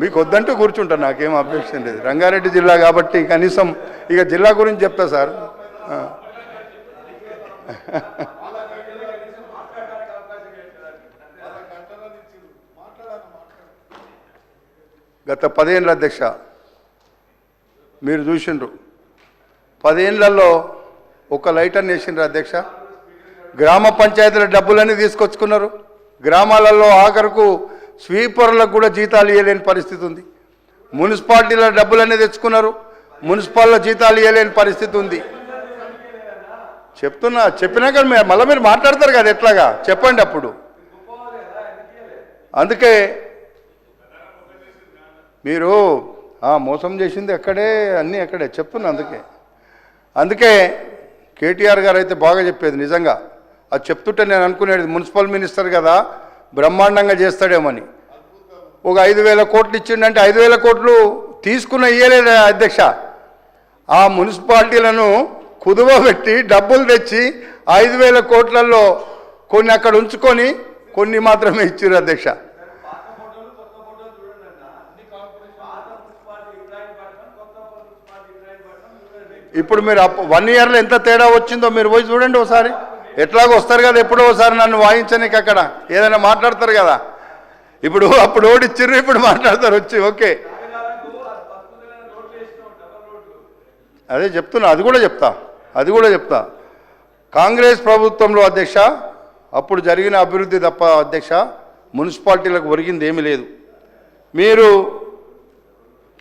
మీకు వద్దంటూ కూర్చుంటా, నాకేం అబ్జెక్షన్ లేదు. రంగారెడ్డి జిల్లా కాబట్టి కనీసం ఇక జిల్లా గురించి చెప్తా సార్. గత 10 ఏళ్ళ అధ్యక్ష మీరు చూసిండ్రు, 10 ఏళ్లలో ఒక లైటర్ వేసిండ్రు అధ్యక్ష. గ్రామ పంచాయతీల డబ్బులన్నీ తీసుకొచ్చుకున్నారు. గ్రామాలలో ఆఖరకు స్వీపర్లకు కూడా జీతాలు ఇవ్వలేని పరిస్థితి ఉంది. మున్సిపాలిటీల డబ్బులన్నీ తెచ్చుకున్నారు, మున్సిపాల్లో జీతాలు ఇవ్వలేని పరిస్థితి ఉంది. చెప్పినాక మళ్ళీ మీరు మాట్లాడతారు కదా, ఎట్లాగా చెప్పండి అప్పుడు. అందుకే మీరు మోసం చేసింది ఎక్కడే, అన్నీ ఎక్కడే చెప్తున్నా. అందుకే కేటీఆర్ గారు అయితే బాగా చెప్పేది. నిజంగా అది చెప్తుంటే నేను అనుకునేది మున్సిపల్ మినిస్టర్ కదా బ్రహ్మాండంగా చేస్తాడేమని. ఒక 5,000 కోట్లు ఇచ్చిండంటే 5,000 కోట్లు తీసుకున్న ఇయ్యలేదు అధ్యక్ష. ఆ మున్సిపాలిటీలను కుదువబెట్టి డబ్బులు తెచ్చి 5,000 కోట్లలో కొన్ని అక్కడ ఉంచుకొని కొన్ని మాత్రమే ఇచ్చారు అధ్యక్ష. ఇప్పుడు మీరు 1 ఇయర్లో ఎంత తేడా వచ్చిందో మీరు పోయి చూడండి ఒకసారి. ఎట్లాగో వస్తారు కదా ఎప్పుడో ఒకసారి నన్ను వాయించనీకి, అక్కడ ఏదైనా మాట్లాడతారు కదా. ఇప్పుడు అప్పుడు ఓడిచ్చిర్రు, ఇప్పుడు మాట్లాడతారు వచ్చి. ఓకే, అదే చెప్తున్నా, అది కూడా చెప్తా. కాంగ్రెస్ ప్రభుత్వంలో అధ్యక్ష అప్పుడు జరిగిన అభివృద్ధి తప్ప అధ్యక్ష మున్సిపాలిటీలకు ఒరిగింది ఏమీ లేదు. మీరు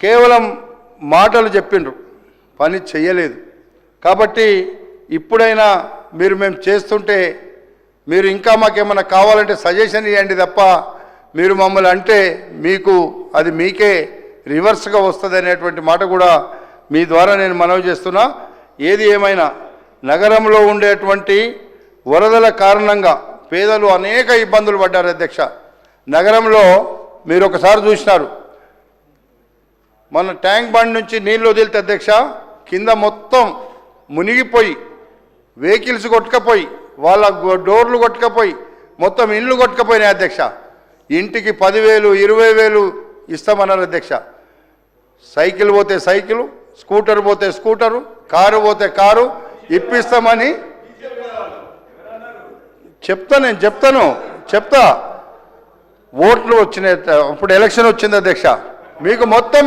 కేవలం మాటలు చెప్పిండ్రు, పని చెయ్యలేదు. కాబట్టి ఇప్పుడైనా మేము చేస్తుంటే మీరు ఇంకా మాకేమైనా కావాలంటే సజెషన్ ఇవ్వండి తప్ప మీరు మమ్మల్ని అంటే మీకు అది మీకే రివర్స్గా వస్తుంది అనేటువంటి మాట కూడా మీ ద్వారా నేను మనవి చేస్తున్నా. ఏది ఏమైనా నగరంలో ఉండేటువంటి వరదల కారణంగా పేదలు అనేక ఇబ్బందులు పడ్డారు అధ్యక్ష. నగరంలో మీరు ఒకసారి చూసినారు, మన ట్యాంక్ బండ్ నుంచి నీళ్ళు వదిలితే అధ్యక్ష కింద మొత్తం మునిగిపోయి వెహికల్స్ కొట్టుకపోయి వాళ్ళ డోర్లు కొట్టుకపోయి మొత్తం ఇండ్లు కొట్టుకపోయినాయి అధ్యక్ష. ఇంటికి 10,000 20,000 ఇస్తామన్నారు అధ్యక్ష. సైకిల్ పోతే సైకిల్, స్కూటర్ పోతే స్కూటరు, కారు పోతే కారు ఇప్పిస్తామని చెప్తా. ఓట్లు వచ్చినాయి, ఇప్పుడు ఎలక్షన్ వచ్చింది అధ్యక్ష, మీకు మొత్తం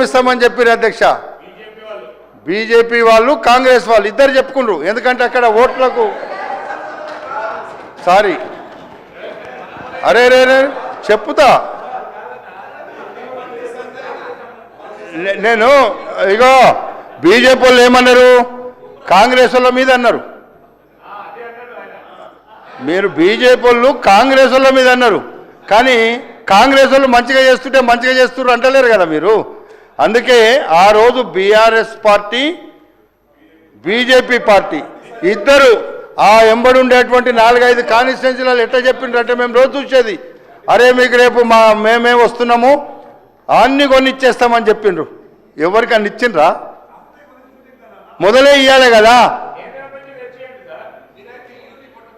ఇస్తామని చెప్పారు అధ్యక్ష. బీజేపీ వాళ్ళు కాంగ్రెస్ వాళ్ళు ఇద్దరు చెప్పుకుండ్రు. ఎందుకంటే అక్కడ ఓట్లకు సారీ అరే చెప్తా నేను. ఇగో బీజేపీ వాళ్ళు ఏమన్నారు, కాంగ్రెస్ వాళ్ళ మీద అన్నారు. మీరు బీజేపీ వాళ్ళు కాంగ్రెస్ వాళ్ళ మీద అన్నారు, కానీ కాంగ్రెస్ వాళ్ళు మంచిగా చేస్తున్నారు అంటలేరు కదా మీరు. అందుకే ఆ రోజు బీఆర్ఎస్ పార్టీ బీజేపీ పార్టీ ఇద్దరు ఆ ఎంబడి ఉండేటువంటి 4-5 కాన్స్టిట్యున్సీలలో ఎట్లా చెప్పిండ్రంటే మేము రోజు చూసేది, అరే మీకు రేపు మేమే వస్తున్నాము అన్ని కొనిచ్చేస్తామని చెప్పిండ్రు. ఎవరికి అన్ని ఇచ్చిండ్రా? మొదలే ఇవ్వాలి కదా,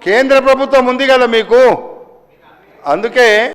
కేంద్ర ప్రభుత్వం ఉంది కదా మీకు. అందుకే